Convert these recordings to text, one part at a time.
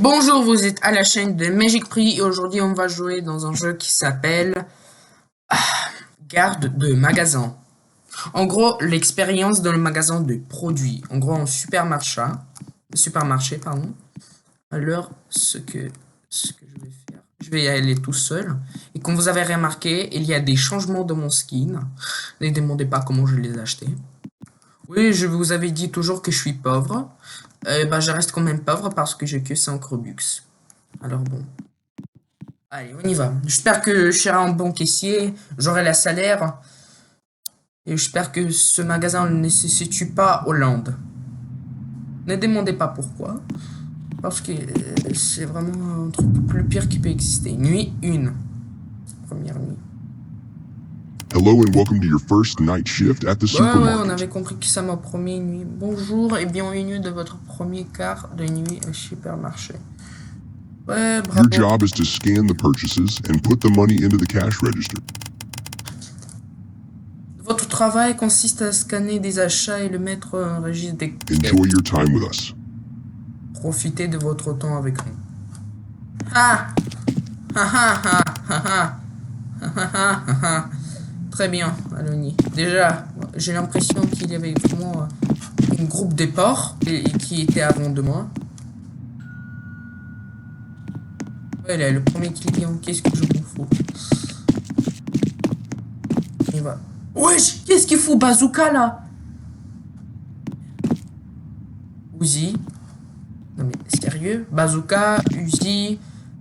Bonjour, vous êtes à la chaîne de Magic Prix et aujourd'hui on va jouer dans un jeu qui s'appelle Garde de magasin. En gros, l'expérience dans le magasin de produits. En gros, en supermarché, pardon. Alors, ce que je vais faire, je vais y aller tout seul. Et comme vous avez remarqué, il y a des changements dans mon skin. Ne demandez pas comment je les ai achetés. Oui, je vous avais dit toujours que je suis pauvre. Je reste quand même pauvre parce que j'ai que 5 Robux. Alors bon. Allez, on y va. J'espère que je serai un bon caissier, j'aurai la salaire. Et j'espère que ce magasin ne se situe pas au land. Ne demandez pas pourquoi. Parce que c'est vraiment un truc plus pire qui peut exister. Nuit 1. Première nuit. Hello and welcome to your first night shift at the supermarket. Ouais, on avait compris que ça m'a promis nuit. Bonjour et bienvenue de votre premier quart de nuit au supermarché. Ouais, bravo. Your job is to scan the purchases and put the money into the cash register. Votre travail consiste à scanner des achats et le mettre en registre des... Enjoy your time with us. Profitez de votre temps avec nous. Ah! Très bien, allons-y. Déjà, j'ai l'impression qu'il y avait vraiment un groupe de porcs qui était avant de moi. Ouais, là, le premier client, qu'est-ce que je m'en fous? Il va. Wesh, qu'est-ce qu'il fout, bazooka là? Uzi. Non mais sérieux? Bazooka, Uzi,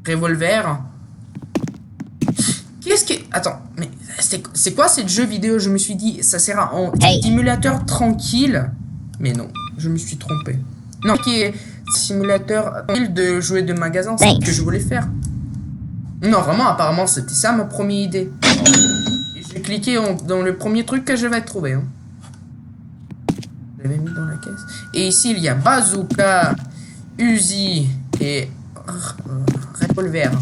revolver. Qu'est-ce que... Attends, mais c'est quoi ce jeu vidéo? Je me suis dit, ça sera en simulateur tranquille. Mais non, je me suis trompé. Non, qui est simulateur de jouer de magasin, c'est ce que je voulais faire. Non, vraiment, apparemment, c'était ça ma première idée. J'ai cliqué dans le premier truc que je vais trouver. Hein. Je l'avais mis dans la caisse. Et ici, il y a bazooka, Uzi et revolver.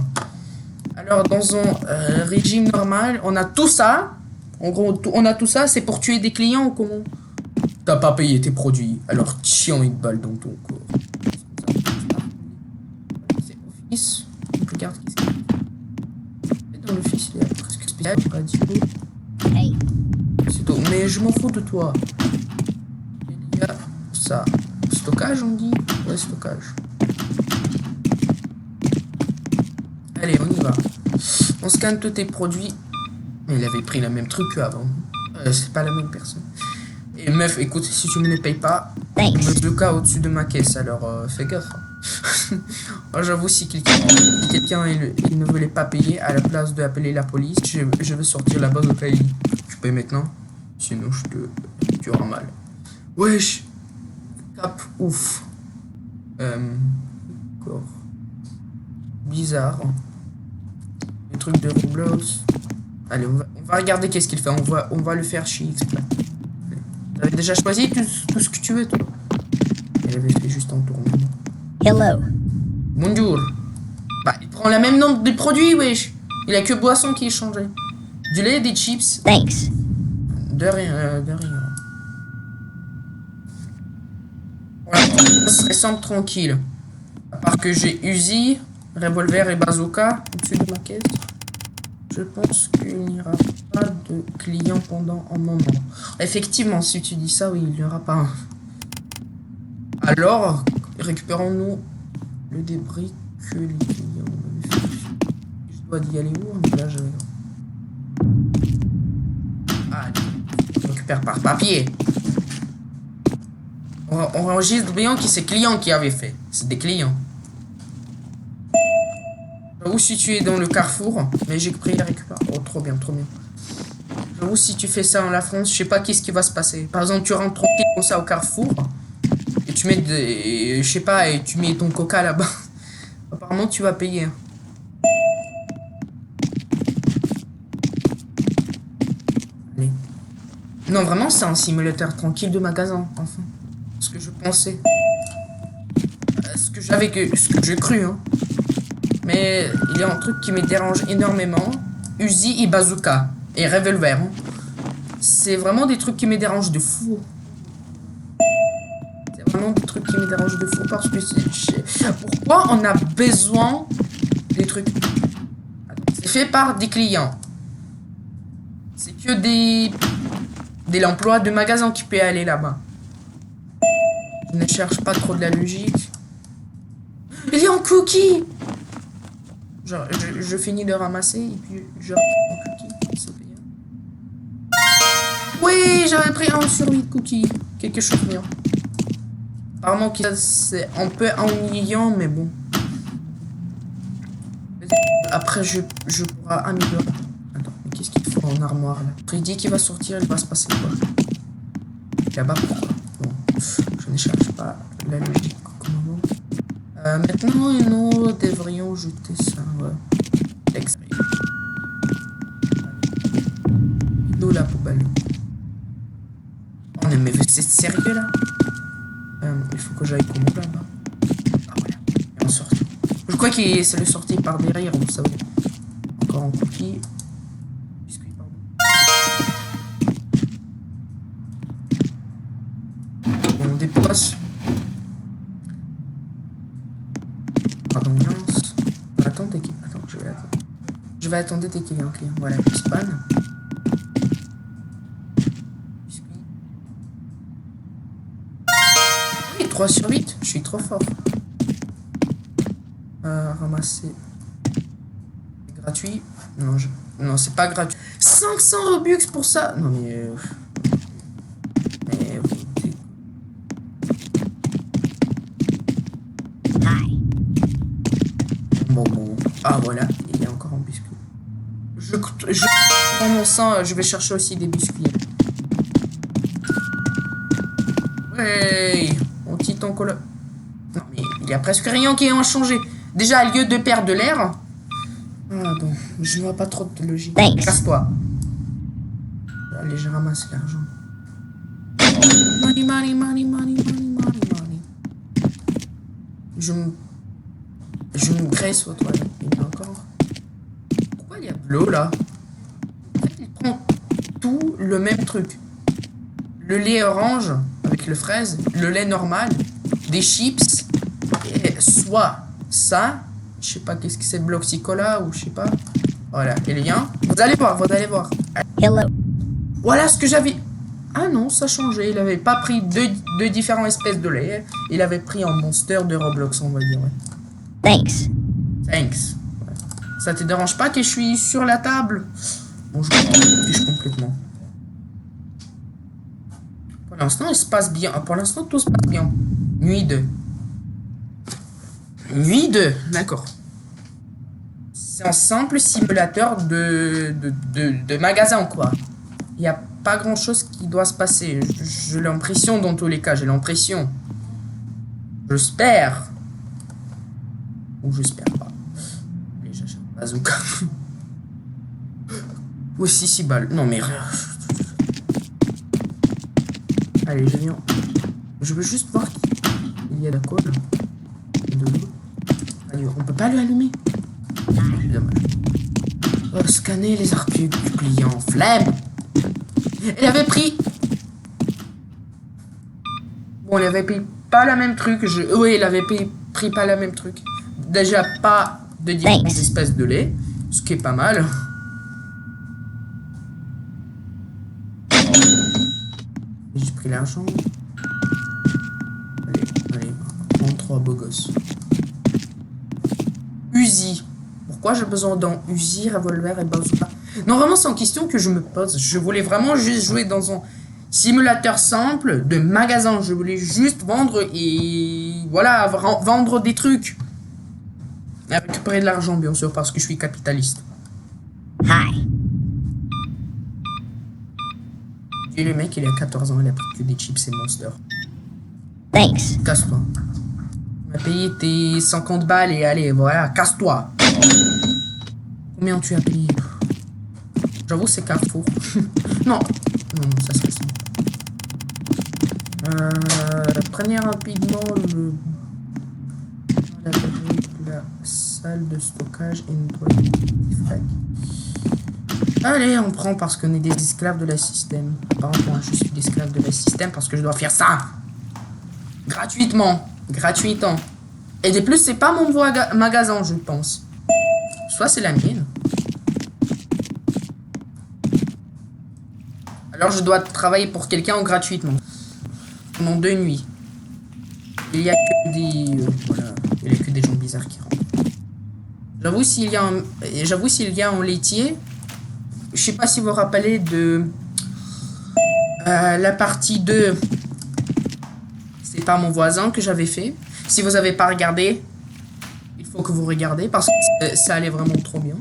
Alors, dans un régime normal, on a tout ça. En gros, on a tout ça. C'est pour tuer des clients ou comment? T'as pas payé tes produits. Alors, tiens une balle dans ton corps. C'est office. Regarde qu'est-ce qu'il y a. Dans l'office, il y a presque spécial. Radio. Hey. C'est tout. Mais je m'en fous de toi. Il y a ça. Stockage, on dit? Ouais, stockage. Allez, on y va. On scanne tous tes produits. Il avait pris le même truc qu'avant. C'est pas la même personne. Et meuf, écoute, si tu me les payes pas, je me bloque au-dessus de ma caisse, alors fais gaffe. Oh, j'avoue, si quelqu'un il ne voulait pas payer, à la place d'appeler la police, je vais sortir la base au pays. Tu payes maintenant, sinon tu auras mal. Wesh. Cap ouf. Encore. Bizarre. Les trucs de Roblox. Allez, on va regarder qu'est-ce qu'il fait. On va le faire chier exprès. T'avais déjà choisi tout ce que tu veux, toi. Elle avait fait juste un tour. Hello. Bonjour. Bah, il prend la même nombre de produits, wesh. Il a que boisson qui est changé. Du lait, des chips. Thanks. De rien, de rien. Voilà, ça serait simple, tranquille. À part que j'ai Uzi, revolver et bazooka au-dessus de ma caisse. Je pense qu'il n'y aura pas de clients pendant un moment. Effectivement, si tu dis ça, oui, il n'y aura pas un. Alors, récupérons-nous le débris que les clients ont fait. Je dois y aller où? Là, je vais. On récupère par papier. On enregistre bien que c'est clients qui avaient fait. C'est des clients. J'avoue, si tu es dans le carrefour, mais j'ai pris à récupérer. Oh, trop bien, trop bien. J'avoue, si tu fais ça en la France, je sais pas qu'est-ce qui va se passer. Par exemple, tu rentres tranquille comme ça au carrefour, et tu mets des... Je sais pas, et tu mets ton coca là-bas. Apparemment, tu vas payer. Allez. Non, vraiment, c'est un simulateur tranquille de magasin, enfin. Ce que je pensais. Ce que j'ai cru, hein. Mais il y a un truc qui me dérange énormément. Uzi et bazooka. Et revolver. Hein. C'est vraiment des trucs qui me dérangent de fou. C'est vraiment vraiment des trucs qui me dérangent de fou parce que pourquoi on a besoin des trucs? C'est fait par des clients. C'est que de l'emploi de magasin qui peut aller là-bas. Je ne cherche pas trop de la logique. Il y a un cookie! Genre, je finis de ramasser et puis je reprends un cookie. C'est bien. Oui, j'avais pris un sur 8 cookies. Quelque chose de bien. Apparemment, c'est un peu ennuyant, mais bon. Après, je pourrai améliorer. Attends, mais qu'est-ce qu'il faut en armoire là? Freddy qui va sortir, il va se passer quoi? Là-bas, pourquoi? Bon, je ne cherche pas la logique. Comment? Maintenant, nous devrions jeter ça. Ouais. L'extérieur. D'où la poubelle? Oh, mais c'est sérieux là? Il faut que j'aille comment là-bas? Ah voilà, il est en sortie. Je crois que c'est le sorti par derrière, vous savez. Encore un cookie. Biscuit, pardon. On dépose. Pardon, mince. Attendez, attends, je vais attendre. Je vais attendre dès qu'il y a un client. Voilà, il spawn. Biscuit. Oui, 3 sur 8, je suis trop fort. Ramasser. C'est gratuit. Non, non, c'est pas gratuit. 500 Robux pour ça. Non, mais... Bon. Ah, voilà. Il y a encore un biscuit. Dans mon sang, je vais chercher aussi des biscuits. Ouais. Mon petit cola. Non, mais il y a presque rien qui a changé. Déjà, au lieu de perdre de l'air... Ah bon, je vois pas trop de logique. Casse-toi. Allez, je ramasse l'argent. Money. Je me graisse aux toilettes. Il y en a encore. Pourquoi il y a de l'eau là? En fait, il prend tout le même truc. Le lait orange avec le fraise, le lait normal, des chips, et soit ça, je sais pas qu'est-ce que c'est, Bloxicola ou je sais pas. Voilà, et le lien. Vous allez voir. Hello. Voilà ce que j'avais. Ah non, ça a changé. Il avait pas pris deux différentes espèces de lait. Il avait pris un monster de Roblox, on va dire. Ouais. Thanks. Ouais. Ça te dérange pas que je suis sur la table? Bon, je fiche complètement. Pour l'instant, il se passe bien. Pour l'instant, tout se passe bien. Nuit 2. Nuit 2, d'accord. C'est un simple simulateur de magasin, quoi. Il n'y a pas grand chose qui doit se passer. J'ai l'impression, dans tous les cas, j'ai l'impression. J'espère. Ou j'espère pas. Allez, j'achète bazooka. Aussi 6 balles. Non, mais... Allez, je viens. Je veux juste voir qu'il y a de quoi, là. De l'eau. Allez, on peut pas l'allumer. C'est dommage. Oh, scanner les articles du client. Flemme. Il avait pris... Bon, il avait pris pas la même truc. Oui, il avait pris pas la même truc. Déjà, pas de différentes espèces de lait. Ce qui est pas mal. J'ai pris l'argent. Allez, 33 beaux gosses. Uzi. Pourquoi j'ai besoin d'un Uzi, revolver et bazooka? Non, vraiment, c'est une question que je me pose. Je voulais vraiment juste jouer dans un simulateur simple de magasin. Je voulais juste vendre et... Voilà, vendre des trucs. Et récupérer de l'argent, bien sûr, parce que je suis capitaliste. Hi. Et le mec, il a 14 ans, il a pris que des chips et Monster. Thanks. Casse-toi. Tu m'as payé tes 50 balles et allez, voilà, casse-toi. Combien tu as payé? J'avoue, c'est Carrefour. Non, ça serait ça. Prenez rapidement la salle de stockage et nettoyer les flaques. Allez, on prend parce qu'on est des esclaves de la système. Par contre, moi, je suis l'esclave de la système parce que je dois faire ça. Gratuitement. Gratuitement. Et de plus, c'est pas mon magasin, je pense. Soit c'est la mienne. Alors je dois travailler pour quelqu'un gratuitement. Pendant 2 nuits. Il y a que des... voilà. Il y a que des gens bizarres qui rentrent. J'avoue s'il y a un laitier. Je sais pas si vous vous rappelez de... la partie 2. C'est pas mon voisin que j'avais fait. Si vous avez pas regardé, il faut que vous regardez parce que ça allait vraiment trop bien.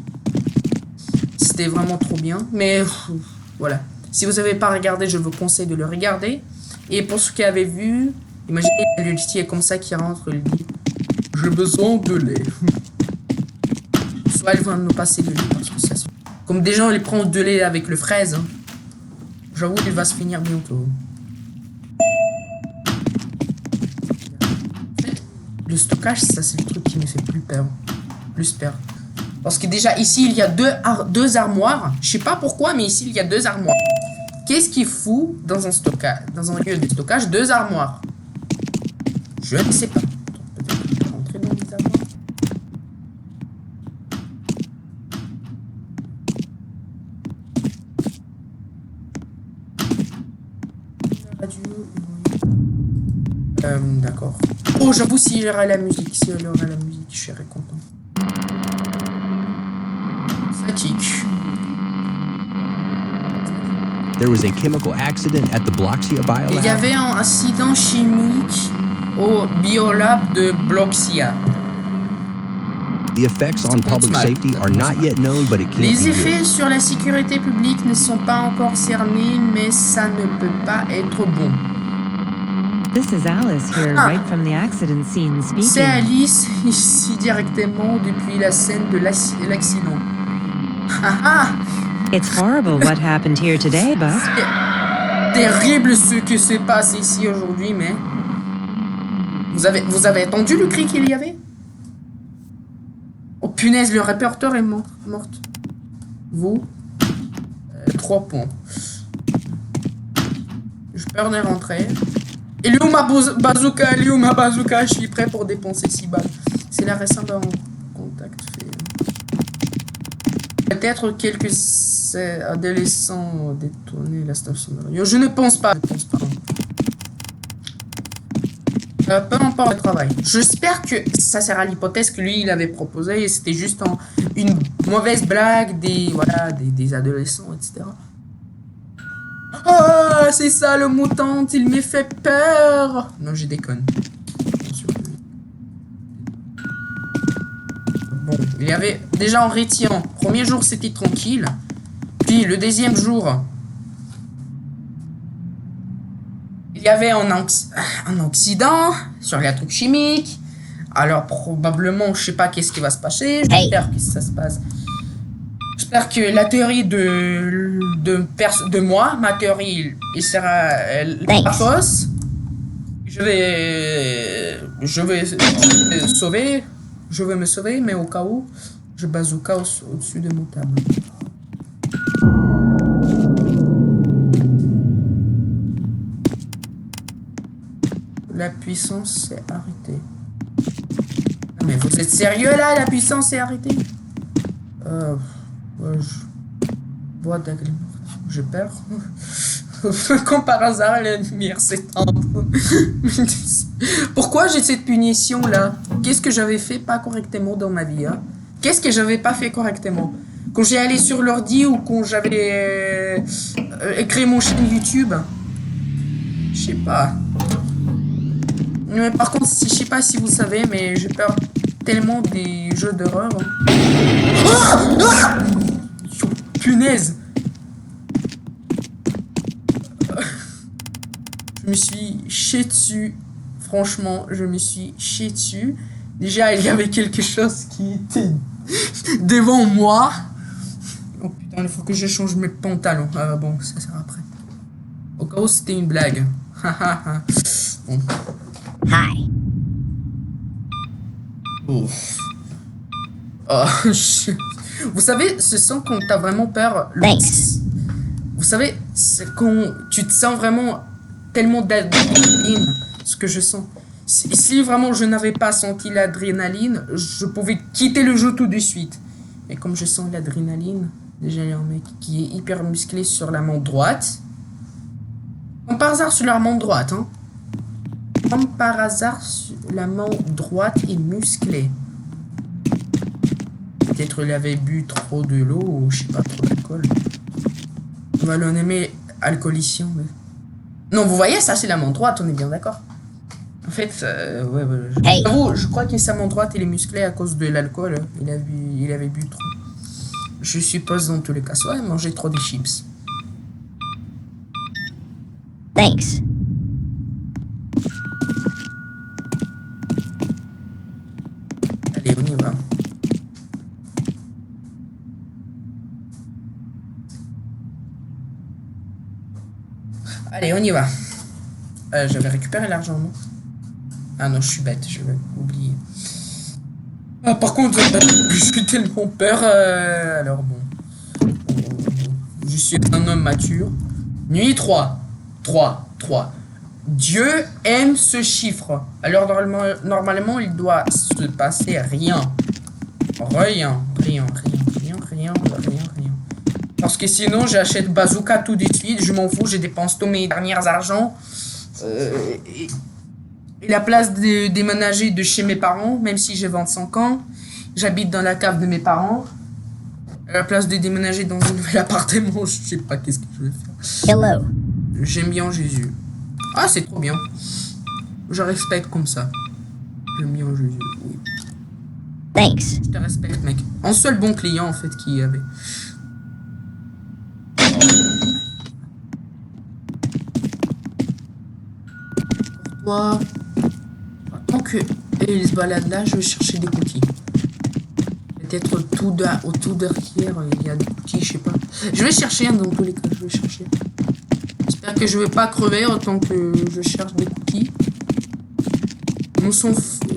C'était vraiment trop bien. Mais voilà. Si vous avez pas regardé, je vous conseille de le regarder. Et pour ceux qui avaient vu, imaginez le laitier comme ça qui rentre, il dit j'ai besoin de lait. Soit ils vont nous passer de lait parce que ça se... Comme des gens ils prennent de lait avec le fraise. Hein. J'avoue il va se finir bientôt. Le stockage, ça c'est le truc qui me fait plus peur. Plus peur. Parce que déjà ici il y a deux armoires. Je sais pas pourquoi mais ici il y a 2 armoires. Qu'est-ce qu'il fout dans un stockage, dans un lieu de stockage, 2 armoires? Je ne sais pas. Peut-être que je peux rentrer dans les armoires. D'accord. Oh, j'avoue, s'il y aura la musique, je serais content. Statique. There was a chemical accident at the Bloxia Biolab. Il y avait un accident chimique au biolab de Bloxia. The effects on public safety are not yet known, but it can't Les be effets good. sur la sécurité publique ne sont pas encore cernés, mais ça ne peut pas être bon. This is Alice here, right from the accident scene C'est speaking. Alice, ici directement depuis la scène de l'accident. Haha, It's horrible what happened here today, but terrible ce que se passe ici aujourd'hui, mais... Vous avez entendu le cri qu'il y avait? Oh punaise, le répertoire est morte. Vous 3 points. Je peur de rentrer. Et lui où ma bazooka? Lui où ma bazooka? Je suis prêt pour dépenser 6 balles. C'est la récente en contact fait. Peut-être quelques adolescents ont détourné la station de radio. Je ne pense pas. Peu importe le travail. J'espère que ça sert à l'hypothèse que lui il avait proposé et c'était juste une mauvaise blague des adolescents, etc. Oh, c'est ça le mutant, il me fait peur. Non, je déconne. Bon, il y avait déjà en rétiant. Premier jour, c'était tranquille. Puis le deuxième jour, il y avait un accident sur la truc chimique. Alors probablement, je sais pas qu'est-ce qui va se passer. J'espère que ça se passe. J'espère que la théorie de moi, ma théorie, il sera la fausse. Je vais sauver. Je vais me sauver, mais au cas où, je bazooka au-dessus de mon table. La puissance s'est arrêtée. Non, mais vous êtes sérieux là? La puissance s'est arrêtée? Bois d'agrément. J'ai peur. Comme par hasard, la lumière s'éteint. Pourquoi j'ai cette punition là? Qu'est-ce que j'avais fait pas correctement dans ma vie, hein? Qu'est-ce que j'avais pas fait correctement? Quand j'ai allé sur l'ordi ou quand j'avais créé mon chaîne YouTube? Je sais pas. Mais par contre, je sais pas si vous savez, mais j'ai peur tellement des jeux d'horreur. Hein. Punaise! Je me suis chié dessus. Franchement, je me suis chié dessus. Déjà, il y avait quelque chose qui était devant moi. Oh putain, il faut que je change mes pantalons. Ah bon, ça sera après. Au cas où c'était une blague. Bon. Hi. Oh. Oh, Vous savez, ce son quand t'as vraiment peur. Thanks. Vous savez, c'est quand tu te sens vraiment tellement d'adrénaline. Ce que je sens. Si vraiment je n'avais pas senti l'adrénaline, je pouvais quitter le jeu tout de suite. Mais comme je sens l'adrénaline, déjà il y a un mec qui est hyper musclé sur la main droite. Comme par hasard sur la main droite, hein. Comme par hasard, la main droite est musclée. Peut-être il avait bu trop de l'eau ou je sais pas, trop d'alcool. On va le nommer alcoolicien. Mais... Non, vous voyez, ça c'est la main droite, on est bien d'accord. En fait, Hey. je crois que sa main droite elle est musclée à cause de l'alcool. Il avait bu trop. Je suppose dans tous les cas, soit il mangeait trop de chips. Thanks. Allez, on y va. Allez, on y va. J'avais récupéré l'argent, non? Ah non, je suis bête, je vais oublier. Ah, par contre, je suis tellement peur. Alors bon. Je suis un homme mature. Nuit 3. 3. 3. Dieu aime ce chiffre. Alors normalement, il doit se passer rien. Rien. Parce que sinon, j'achète bazooka tout de suite. Je m'en fous, je dépense tous mes derniers argents. Et la place de déménager de chez mes parents, même si j'ai 25 ans, j'habite dans la cave de mes parents. À la place de déménager dans un nouvel appartement, je sais pas qu'est-ce que je vais faire. Hello. J'aime bien Jésus. Ah, c'est trop bien. Je respecte comme ça. J'aime bien Jésus, oui. Thanks. Je te respecte, mec. Un seul bon client, en fait, qui y avait. Pour toi... Tant que il se balade là, je vais chercher des cookies. Peut-être tout derrière, il y a des cookies, je sais pas. Je vais chercher, dans tous les cas, je vais chercher. J'espère que je vais pas crever autant que je cherche des cookies.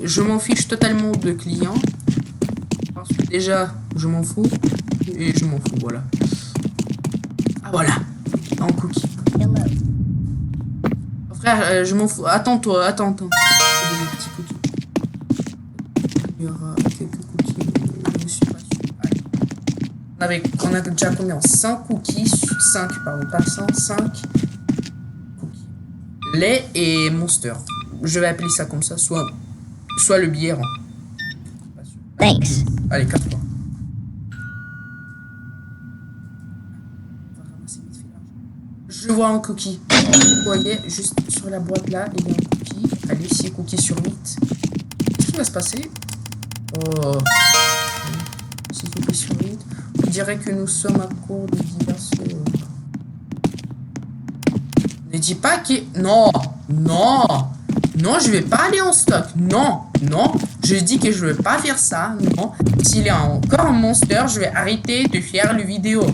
Je m'en fiche totalement de clients. Parce que déjà, je m'en fous. Et je m'en fous, voilà. Ah voilà, un cookie. Hello. Frère, je m'en fous. Attends-toi, attends. Des petits cookies. Il y aura quelques cookies, mais je ne suis pas sûr. Allez. On a déjà combien? 5 cookies. 5, pardon, pas 100, 5 cookies. Lait et Monster. Je vais appeler ça comme ça, soit le bière. Thanks. Allez, casse-toi. Je vois un cookie. Vous voyez, juste sur la boîte là, il y a un cookie. Allez, 6 cookies sur 8. Qu'est-ce qui va se passer? Oh. 6 cookies sur 8. On dirait que nous sommes à court de diverses... Ne dis pas que... Non, je vais pas aller en stock. Non. Je dis que je vais pas faire ça. Non. S'il y a encore un monster, je vais arrêter de faire le vidéo.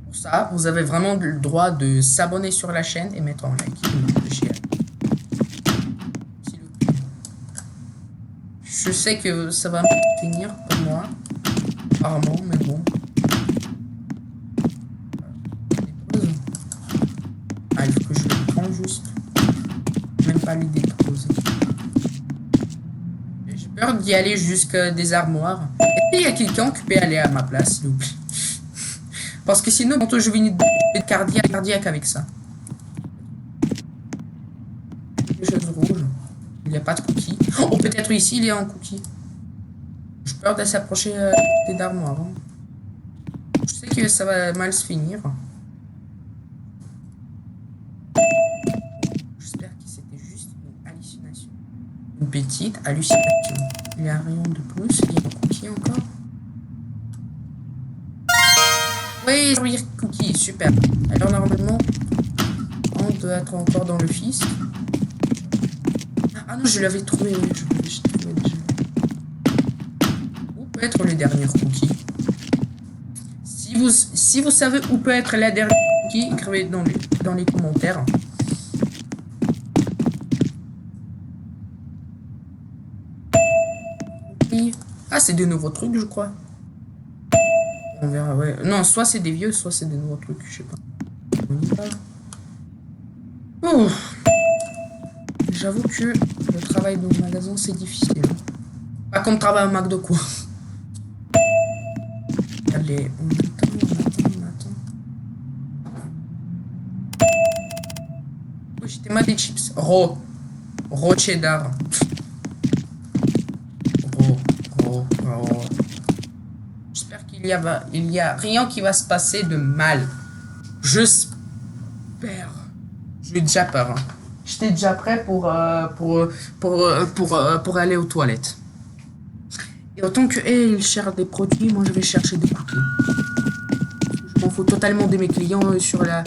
Pour ça, vous avez vraiment le droit de s'abonner sur la chaîne et mettre un like. Je sais que ça va me finir pour moi. Apparemment, mais bon. Ah, il faut que je le prenne juste. Même pas les déposer. J'ai peur d'y aller jusqu'à des armoires. Est-ce qu'il y a quelqu'un qui peut aller à ma place, s'il vous plaît? Parce que sinon, bientôt je vais une cardiaque avec ça. Des choses rouges. Il n'y a pas de cookies. Oh, peut-être ici, il y a un cookie. J'ai peur de s'approcher des armoires. Hein. Je sais que ça va mal se finir. J'espère que c'était juste une hallucination. Une petite hallucination. Il n'y a rien de plus. Il y a un cookie encore. Oui, servir cookie, super. Alors normalement, on doit être encore dans le fils. Ah non, je l'avais trouvé, oui, je l'avais trouvé déjà. Où peut être le dernier cookie? Si vous savez où peut être la dernière cookie, écrivez dans les commentaires. Ah, c'est des nouveaux trucs, je crois. On verra, ouais. Non, soit c'est des vieux, soit c'est des nouveaux trucs, je sais pas. On y va. Oh. j'avoue que le travail dans le magasin, c'est difficile. Pas comme travail au McDo, quoi. Allez, on attend. Oui, j'étais mal des chips. Raw cheddar. Raw. J'espère qu'il y a rien qui va se passer de mal. J'espère. J'ai déjà peur. Hein. J'étais déjà prêt pour aller aux toilettes. Et autant que elle cherche des produits, moi je vais chercher des cookies. Je m'en fous totalement de mes clients sur la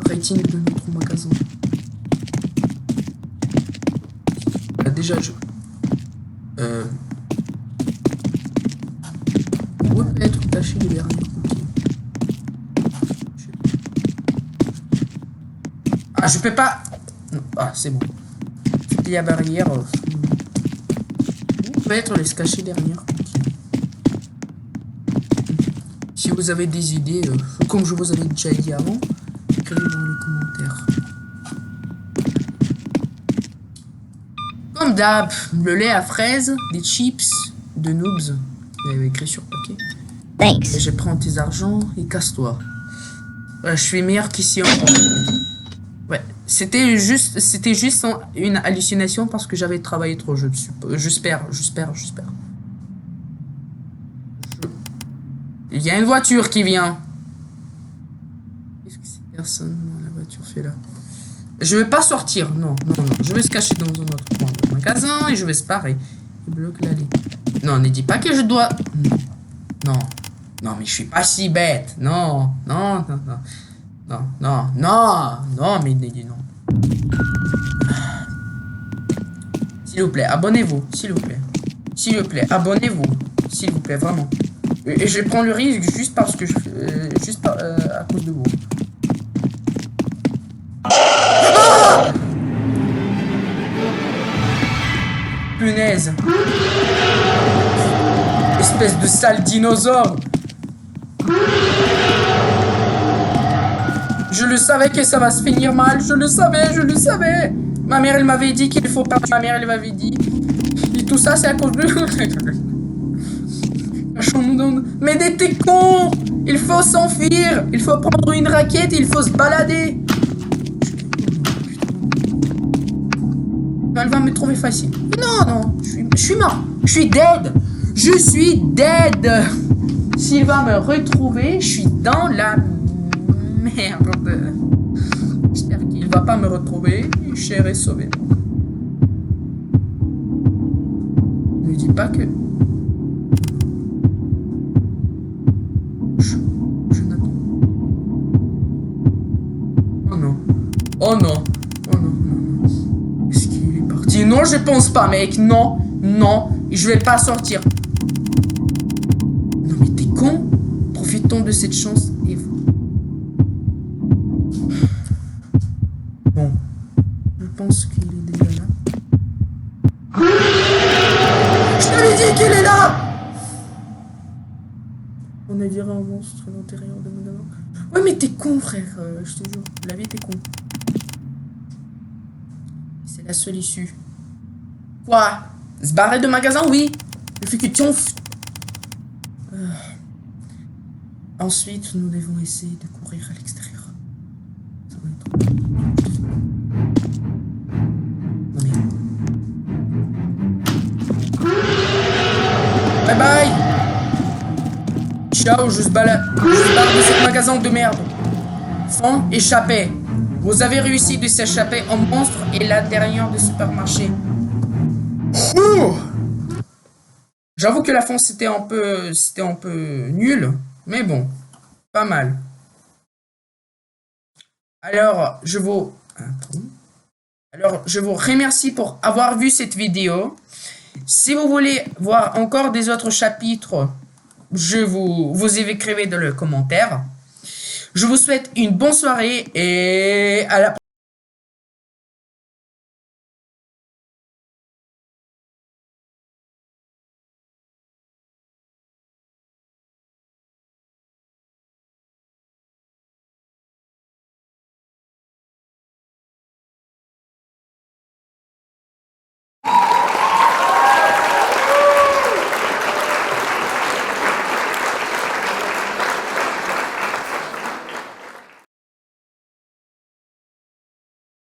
rating de notre magasin. Déjà, où peut être caché les derniers cookies? Ah, je peux pas. Non. Ah, c'est bon. Il y a barrière. Où peut être les cachés derrière? Si vous avez des idées, comme je vous avais déjà dit avant, écrivez dans les commentaires. Comme d'hab, le lait à fraises, des chips, de noobs. Il y avait écrit sur le paquet. Thanks. Et je prends tes argents et casse-toi. Ouais, je suis meilleur qu'ici. Ouais, c'était juste une hallucination parce que j'avais travaillé trop. J'espère. Il y a une voiture qui vient. Qu'est-ce que cette personne dans la voiture fait là? Je vais pas sortir, non. Je vais se cacher dans un autre coin du magasin et je vais se parer. Il bloque l'allée. Non, ne dis pas que je dois. Non, mais je suis pas si bête. Non, mais il dit non. S'il vous plaît, abonnez-vous. S'il vous plaît, abonnez-vous. S'il vous plaît, vraiment. Et je prends le risque juste parce que à cause de vous. Ah! Punaise. Espèce de sale dinosaure. Je le savais que ça va se finir mal. Je le savais. Ma mère, elle m'avait dit qu'il faut pas. Ma mère, elle m'avait dit. Et tout ça, c'est à cause de. Mais t'es con. Il faut s'enfuir. Il faut prendre une raquette. Il faut se balader. Elle va me trouver facile. Non. Je suis mort. Je suis dead. S'il va me retrouver, je suis dans la merde. J'espère qu'il va pas me retrouver. Je serai sauvé. Ne dis pas que... Je n'attends. Oh non. Est-ce qu'il est parti? Non, je pense pas, mec. Non. Je vais pas sortir. Non, mais t'es con. Profitons de cette chance et... Bon. Je pense qu'il est déjà là. Je t'avais dit qu'il est là. On a viré un monstre à l'intérieur de mon amour. Ouais, mais t'es con, frère. Je te jure. La vie, t'es con. C'est la seule issue. Quoi? Se barrer de magasin, oui. Le fait que tu Ensuite, nous devons essayer de courir à l'extérieur. Ça va être... Non mais... Bye bye. Ciao, je se balade de ce magasin de merde. Fond, échappé. Vous avez réussi de s'échapper en monstre et l'intérieur du supermarché. J'avoue que la fin c'était un peu nul, mais bon, pas mal. Alors, je vous remercie pour avoir vu cette vidéo. Si vous voulez voir encore des autres chapitres, vous écrivez dans le commentaire. Je vous souhaite une bonne soirée et à la prochaine.